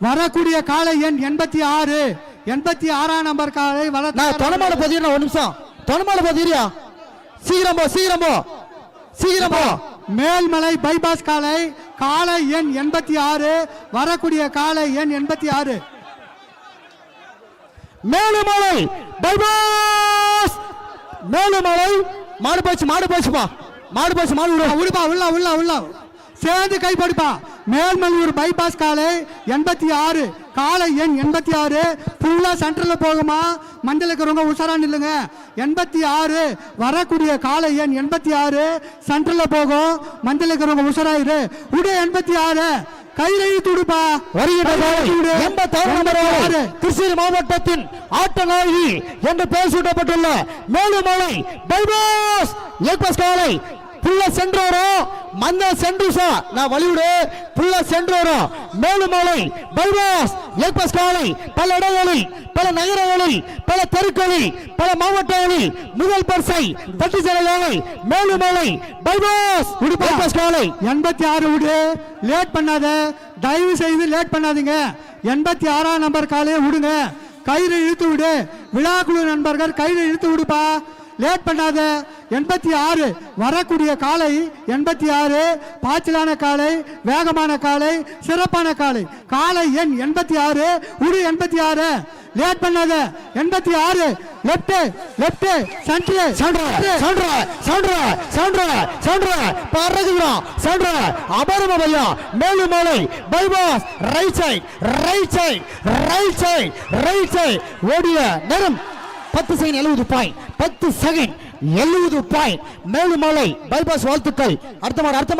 வரக்கூடிய காலை எண் 86. 86ஆம் நம்பர் காலை தொணமால பதினா. ஒரு நிமிஷம் தொணமால பதிரியா. சீக்கிரம் போ சீக்கிரம் போ சீக்கிரம் போ. மேல்மலை பைபாஸ் காலை காலை எண் 86. வரக்கூடிய காலை எண் 86. மேலுமலை பைபாஸ். மேலுமலை மாடு போச்சுப்பா. மாடு போச்சு. மாடு விடுப்பா. உள்ள சேர்ந்து கைப்படுப்பா. மேல்மலையூர் பைபாஸ் காலை 86. காலை எண் 86 ஃபுல்லா சென்டர்ல போகுமா. மஞ்சள் இருக்கிறவங்க உஷாரா நில்லுங்க. 86 வரக்கூடிய காலை எண் 86 சென்டர்ல போகும். மஞ்சள் இருக்கிறவங்க உஷாராயிரு. உடைய 86 கையில துடுப்பா. கிருஷ்ணகிரி மாவட்டத்தின் ஆட்ட நாயகி என்று பெயர் சூட்டப்பட்டுள்ள மேலுமலை பைபாஸ் ஏக்பாஸ் காலை புள்ள சென்று வரும். மந்த சென்று நான் வழிவிடு புள்ள சென்று வரும். மேலுமலை பைபாஸ் ஏக்பாஸ் காலை பல இடங்களில் பல நகரங்களில் பல தெருக்களில் பல மாவட்டங்களில் முதல் பரிசை தட்டி செல்ல மேலுமலை பைபாஸ் காலை 86 விடு. லேட் பண்ணாத, தயவு செய்து லேட் பண்ணாதீங்க. 86ஆம் நம்பர் காலையை விடுங்க. கயிறு இழுத்து விடு. விழாக்குழு நண்பர்கள் கயிறு இழுத்து விடுப்பா. லேட் பண்ணாத. 86 வரக்கூடிய காலை 86 பாய்ச்சலான காலை, வேகமான காலை, சிறப்பான காலை. காலை எண் 86 உடு. 86 லேட் பண்ணாத. 86 left Melumalai bypass right side ஓடிய நேரம் 10 second 70 point. 10 second 70 point. Melumalai bypass வாழ்த்துக்கள். அடுத்த